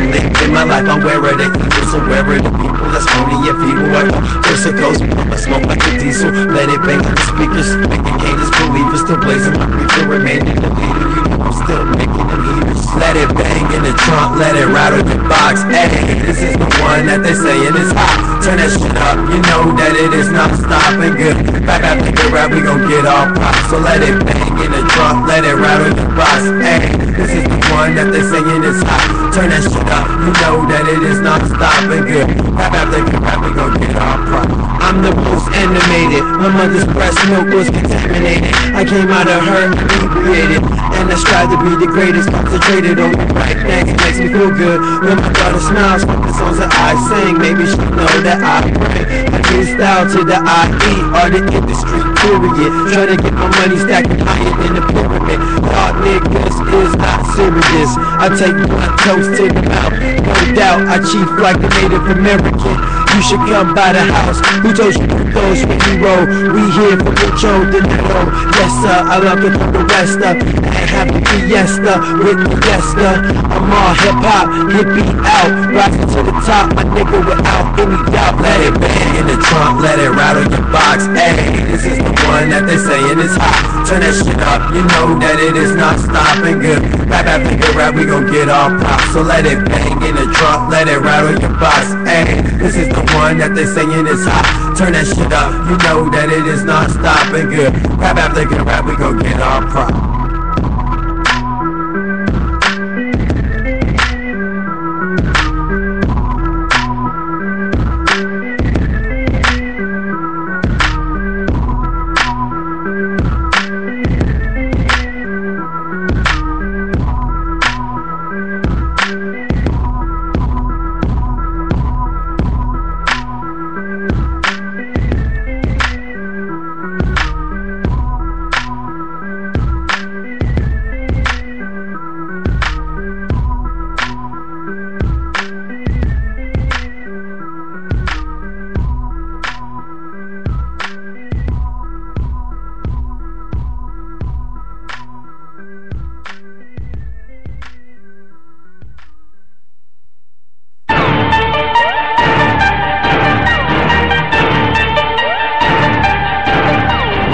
I'm living my life, I'm aware of the evil. So where are the people that's phony and feeble? I know first it goes, I smoke like a diesel. Let it bang on the speakers, making haters believers. Still blazing my reefer, remaining the leader. You know I'm still making them heaters. Let it bang in the trunk, let it rattle your box. Hey, this is the one that they saying is hot. Turn that shit up, you know that it is not stopping good. Back after the rap, we gon' get all props. So let it bang in the trunk, let it rattle your box. Hey, this is the one that they saying is hot. Turn that shit up, you know that it is not stopping good. Back after the rap, we gon' get all props. I'm the most animated, my mother's breast milk was contaminated. I came out of her inebriated, and I strive to be the greatest. Concentrated on the right things, makes me feel good. When my daughter smiles from the songs that I sing, maybe she know that I bring a new style to the IE or the industry, period. Trying to get my money stacked higher than the pyramid. Y'all niggas is not serious. I take my toast to the mouth, no doubt I chief like a Native American. You should come by the house. Who told you those when you roll? We here for mucho dinero. Yes sir, I love it from the rest up. I have the fiesta with the fiesta. I'm all hip hop, hippie out, rising to the top, my nigga without any doubt. Let it bang in the trunk, let it rattle your box. Hey, this is the one that they saying is hot. Turn that shit up, you know that it is not stopping good. Rap after good rap, we gon' get all props. So let it bang in the trunk, let it rattle your box. Hey, this is the one that they saying is hot. Turn that shit up, you know that it is not stopping good. Rap after good rap, we gon' get all props.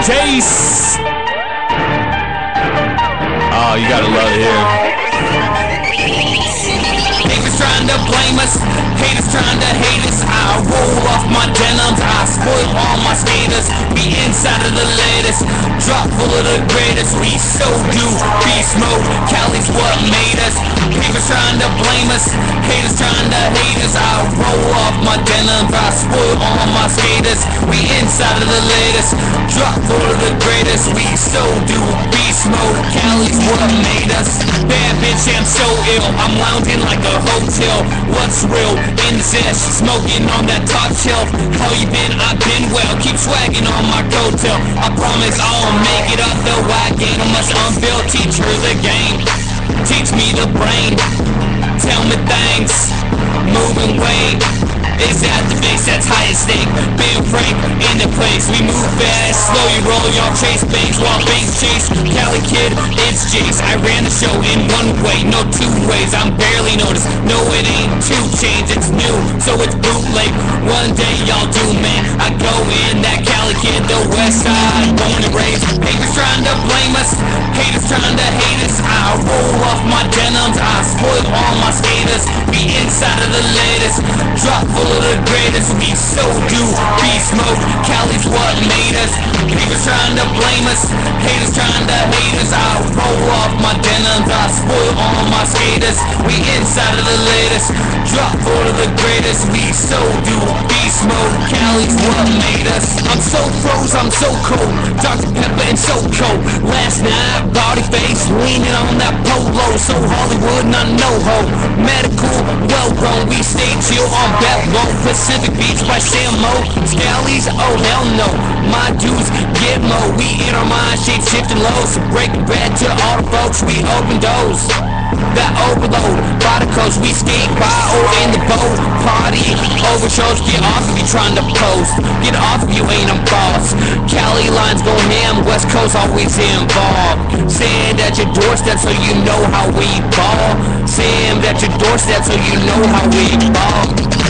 Chase! Oh, you gotta love it here. Haters trying to blame us, haters trying to hate us. I roll off my denims, I spoil all my skaters. We inside of the latest, drop full of the greatest. We so do beast mode, Cali's what made us. Haters trying to blame us, haters trying to hate us. I roll off my denims, I spoil all my skaters. We inside of the latest, drop full of the greatest. We so do beast mode, Cali's what made us. Bad bitch, I'm so ill, I'm lounging like a hotel. What's real? Incest, smoking on that top shelf. How you been? I've been well, keep swagging on my coattail. I promise I'll make it up the wagon. I must unveil, teach her the game. Teach me the brain, tell me things, moving weight. Is at the base, that's high as stake. Being frank, in the place, we move fast. Slow you roll, y'all chase banks while banks chase. Cali kid, it's Jace. I ran the show in one way, no two ways. I'm barely noticed, no it ain't 2 Chainz, it's new, so it's bootleg. One day y'all do, man. I go in that Cali kid, the west side, born and raised. Haters trying to blame us, haters trying to hate us. I roll off my denims, I spoil all my skaters. Be inside of the latest, drop full of the greatest. We so do beast mode, Cali's what made us. Haters trying to blame us, haters trying to hate us. I roll off my denims, I spoil all my skaters. We inside of the latest, drop full of the greatest. We so do beast mode, Cali's what made us. I'm so froze, I'm so cold, Dr. Pepper and so cold. Last night, body face, leaning on that polo. So Hollywood, not no ho, medical, well grown. We stay chill on that low. Pacific Beach by Samo. Scallies, oh hell no. My dudes get low. We in our mind, shape shifting lows. Breaking bread to all the folks, we open doors. That overload, by the coast, we skate by or in in the boat, party, overshows, get off if you trying to post. Get off if you ain't a boss. Cali lines go ham, West Coast always involved. Sand at your doorstep so you know how we ball. Sand at your doorstep so you know how we ball.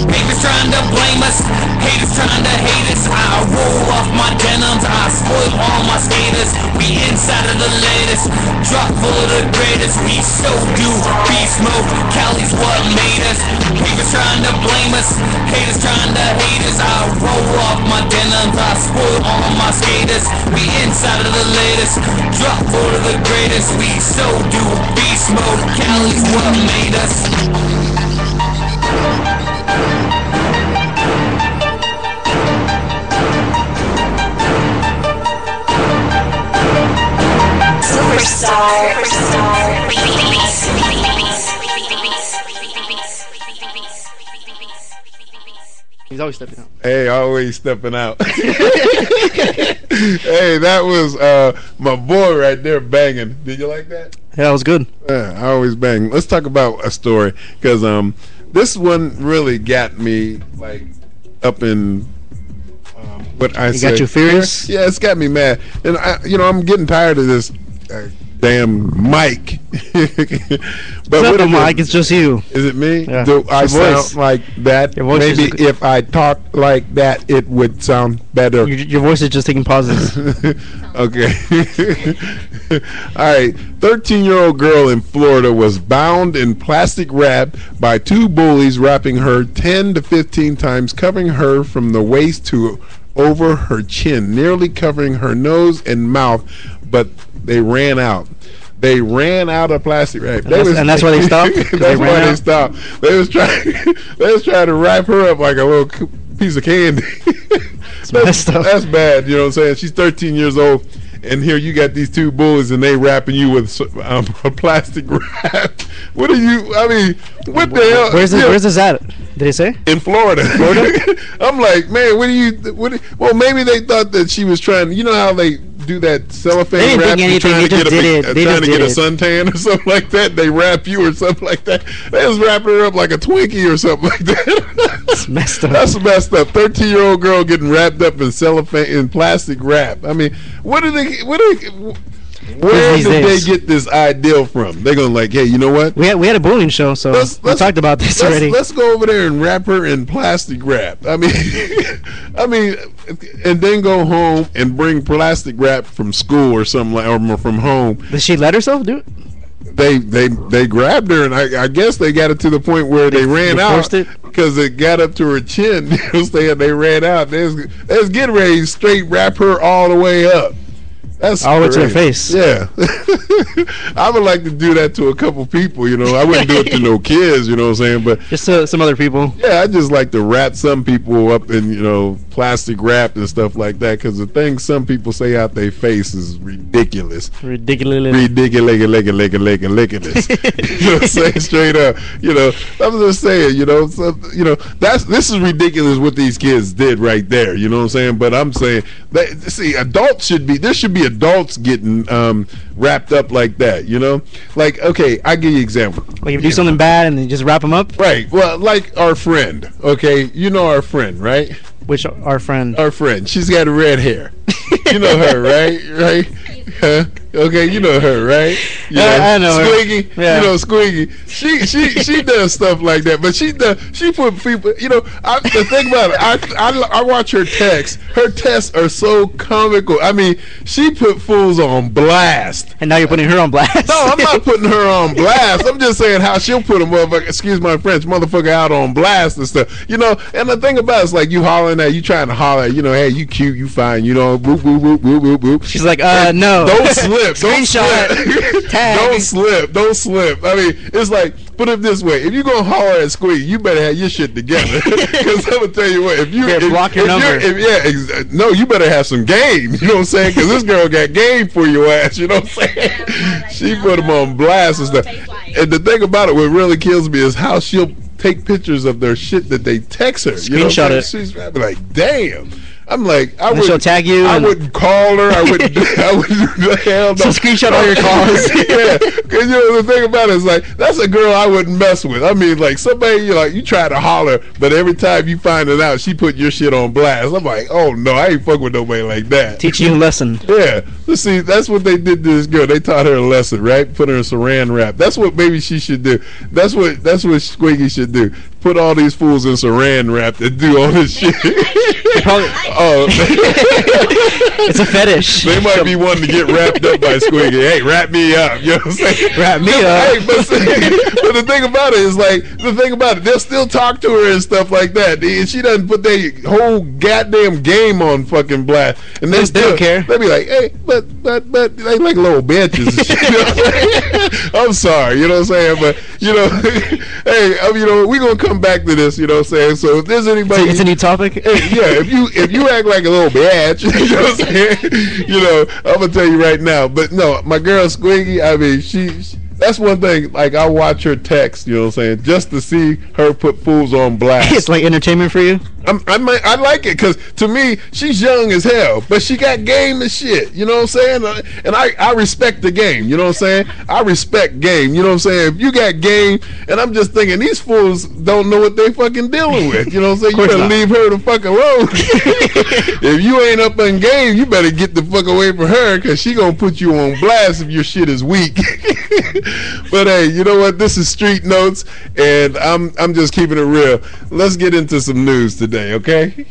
Haters trying to blame us, haters trying to hate us. I roll off my denims, I spoil all my skaters. We inside of the latest, drop full of the greatest. We so do beast mode, Cali's what made us. Haters trying to blame us, haters trying to hate us. I roll off my denims, I spoil all my skaters. We inside of the latest, drop full of the greatest. We so do beast mode, Cali's what made us. He's always stepping out. Hey, always stepping out. Hey, that was my boy right there banging. Did you like that? Yeah, it was good. Yeah, I always bang. Let's talk about a story, because this one really got me like up in what I say. Got you furious? Yeah, it's got me mad, and I'm getting tired of this damn mic. But it's not the mic, it's just you. Is it me? Yeah. Do I voice. sound like that? Your voice Maybe is if I talk like that, it would sound better. Your voice is just taking pauses. Okay. All right. 13-year-old girl in Florida was bound in plastic wrap by two bullies, wrapping her 10 to 15 times, covering her from the waist to over her chin, nearly covering her nose and mouth, but they ran out. They ran out of plastic wrap. And that's why they stopped? That's why they stopped. They was trying to wrap her up like a little piece of candy. That's bad, you know what I'm saying? She's 13 years old, and here you got these two bullies, and they wrapping you with a plastic wrap. What are you? I mean, what the hell? Where's this at? Did he say? In Florida. I'm like, man, well, maybe they thought that she was trying. You know how they do that cellophane wrap? Trying to get a suntan or something like that. They wrap you or something like that. They was wrapping her up like a Twinkie or something like that. That's messed up. That's messed up. 13-year-old girl getting wrapped up in cellophane in plastic wrap. I mean, where did they get this ideal from? They're gonna like, hey, you know what? We had a bullying show, so we talked about this already. Let's go over there and wrap her in plastic wrap. I mean, and then go home and bring plastic wrap from school or something or from home. Did she let herself do it? They grabbed her, and I guess they got it to the point where they ran out because it got up to her chin. You know, they ran out. They was getting ready to straight wrap her all the way up. That's all the way to her face. Yeah. I would like to do that to a couple people, you know. I wouldn't do it to no kids, you know what I'm saying? But just to some other people. Yeah, I just like to wrap some people up in, plastic wrap and stuff like that, because the things some people say out their face is ridiculous. Ridiculous. Ridiculous. You know what I'm saying? Straight up. I'm just saying, this is ridiculous what these kids did right there, you know what I'm saying? But I'm saying adults should be adults getting wrapped up like that, like, okay, I give you an example. Like if you do something bad and then just wrap them up, right? Well, like our friend, okay, our friend, right? Which our friend? Our friend. She's got red hair. You know her, right? Huh? Okay, you know her, right? I know Squeaky. Her. Yeah. Squeaky. She does stuff like that, but she put people. The thing about it, I watch her texts. Her texts are so comical. I mean, she put fools on blast. And now you're putting her on blast. No, I'm not putting her on blast. I'm just saying how she'll put a motherfucker, excuse my French, motherfucker out on blast and stuff. And the thing about it's like you hollering at, you trying to holler at, hey, you cute, you fine, boop, boop, boop, boop, boop, boop. She's like, no. Don't slip. Don't slip. Tag. Don't slip. I mean, it's like, put it this way: if you gonna holler at Squeak, you better have your shit together. Because I'm gonna tell you what, block your number. No, you better have some game. You know what I'm saying? Because this girl got game for your ass. You know what I'm saying? She put them on blast and stuff. And the thing about it, what really kills me is how she'll take pictures of their shit that they text her. Screenshot it. She's like, damn. I'm like, I And she'll would tag you. I and wouldn't call her. I wouldn't. I wouldn't. Hell no. she'll screenshot all your calls. Yeah, because the thing about it is like that's a girl I wouldn't mess with. I mean, like somebody you try to holler, but every time you find it out, she put your shit on blast. I'm like, oh no, I ain't fuck with nobody like that. Teaching you a lesson. Yeah, let's see. That's what they did to this girl. They taught her a lesson, right? Put her in Saran wrap. That's what maybe she should do. That's what Squeaky should do. Put all these fools in Saran wrap and do all this shit. It's a fetish. They might be wanting to get wrapped up by Squeaky. Hey, wrap me up. You know what I'm saying? Wrap me up. Hey, but the thing about it is they'll still talk to her and stuff like that. And she doesn't put their whole goddamn game on fucking blast. And they don't care. They'll be like, hey, but they like little bitches and shit. You know what I'm saying? I'm sorry, you know what I'm saying? But hey, we're gonna come back to this, you know what I'm saying? So if there's anybody, It's a new topic. yeah, if you act like a little bitch, you know what I'm saying? I'm gonna tell you right now. But no, my girl Squeaky, I mean, that's one thing. Like I watch her text, you know what I'm saying, just to see her put fools on blast. It's like entertainment for you. I like it because to me she's young as hell, but she got game and shit. You know what I'm saying? And I respect the game. You know what I'm saying? I respect game. You know what I'm saying? If you got game, and I'm just thinking these fools don't know what they fucking dealing with. You know what I'm saying? You better leave her the fuck alone. If you ain't up on game, you better get the fuck away from her because she gonna put you on blast if your shit is weak. But hey, you know what? This is Street Notes, and I'm just keeping it real. Let's get into some news today, okay?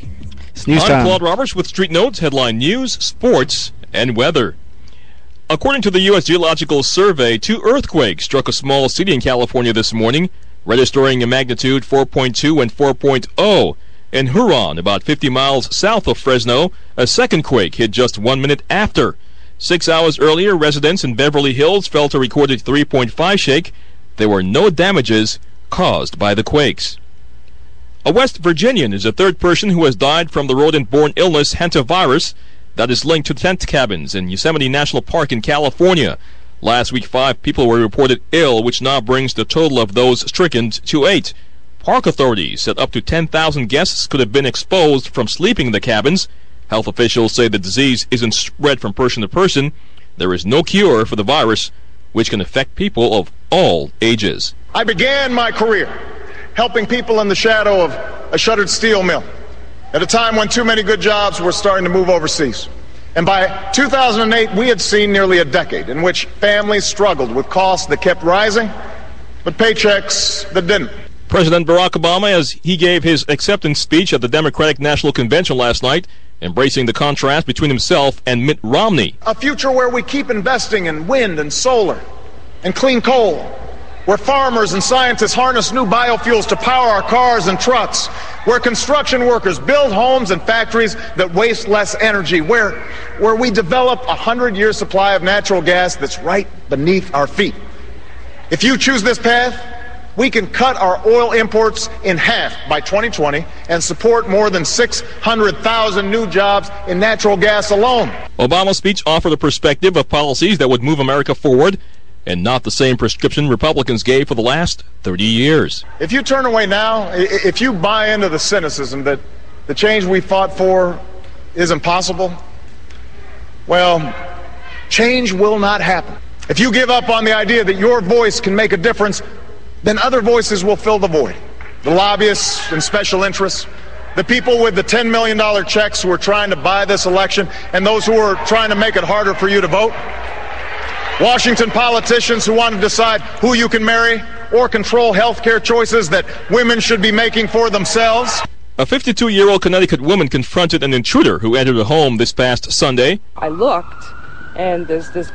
It's news I'm time. Claude Roberts with Street Notes, headline news, sports, and weather. According to the U.S. Geological Survey, 2 earthquakes struck a small city in California this morning, registering a magnitude 4.2 and 4.0. In Huron, about 50 miles south of Fresno, a second quake hit just 1 minute after. 6 hours earlier, residents in Beverly Hills felt a recorded 3.5 shake. There were no damages caused by the quakes. A West Virginian is the third person who has died from the rodent-borne illness hantavirus that is linked to tent cabins in Yosemite National Park in California. Last week, 5 people were reported ill, which now brings the total of those stricken to 8. Park authorities said up to 10,000 guests could have been exposed from sleeping in the cabins. Health officials say the disease isn't spread from person to person. There is no cure for the virus, which can affect people of all ages. I began my career helping people in the shadow of a shuttered steel mill at a time when too many good jobs were starting to move overseas. And by 2008, we had seen nearly a decade in which families struggled with costs that kept rising, but paychecks that didn't. President Barack Obama, as he gave his acceptance speech at the Democratic National Convention last night, embracing the contrast between himself and Mitt Romney. A future where we keep investing in wind and solar and clean coal, where farmers and scientists harness new biofuels to power our cars and trucks, where construction workers build homes and factories that waste less energy, where we develop a 100-year supply of natural gas that's right beneath our feet. If you choose this path, we can cut our oil imports in half by 2020 and support more than 600,000 new jobs in natural gas alone. Obama's speech offered a perspective of policies that would move America forward, and not the same prescription Republicans gave for the last 30 years. If you turn away now, if you buy into the cynicism that the change we fought for is impossible, well, change will not happen. If you give up on the idea that your voice can make a difference, then other voices will fill the void. The lobbyists and special interests, the people with the $10 million checks who are trying to buy this election, and those who are trying to make it harder for you to vote. Washington politicians who want to decide who you can marry or control health care choices that women should be making for themselves. A 52-year-old Connecticut woman confronted an intruder who entered a home this past Sunday. I looked, and there's this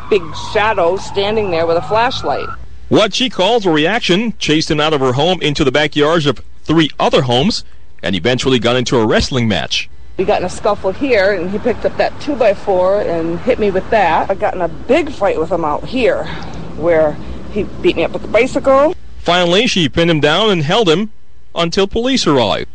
big shadow standing there with a flashlight. What she calls a reaction chased him out of her home into the backyards of 3 other homes and eventually got into a wrestling match. We got in a scuffle here, and he picked up that 2x4 and hit me with that. I got in a big fight with him out here, where he beat me up with the bicycle. Finally, she pinned him down and held him until police arrived.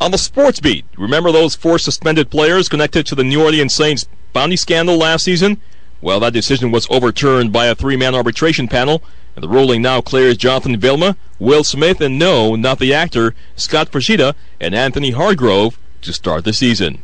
On the sports beat, remember those 4 suspended players connected to the New Orleans Saints bounty scandal last season? Well, that decision was overturned by a 3-man arbitration panel, and the ruling now clears Jonathan Vilma, Will Smith, and no, not the actor, Scott Fajita and Anthony Hargrove to start the season.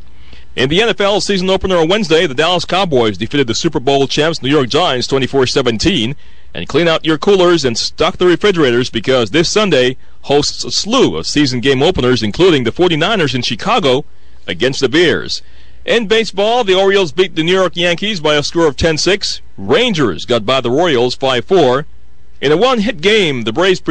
In the NFL season opener on Wednesday, the Dallas Cowboys defeated the Super Bowl champs New York Giants 24-17. And clean out your coolers and stock the refrigerators because this Sunday hosts a slew of season game openers, including the 49ers in Chicago against the Bears. In baseball, the Orioles beat the New York Yankees by a score of 10-6. Rangers got by the Royals 5-4. In a one-hit game, the Braves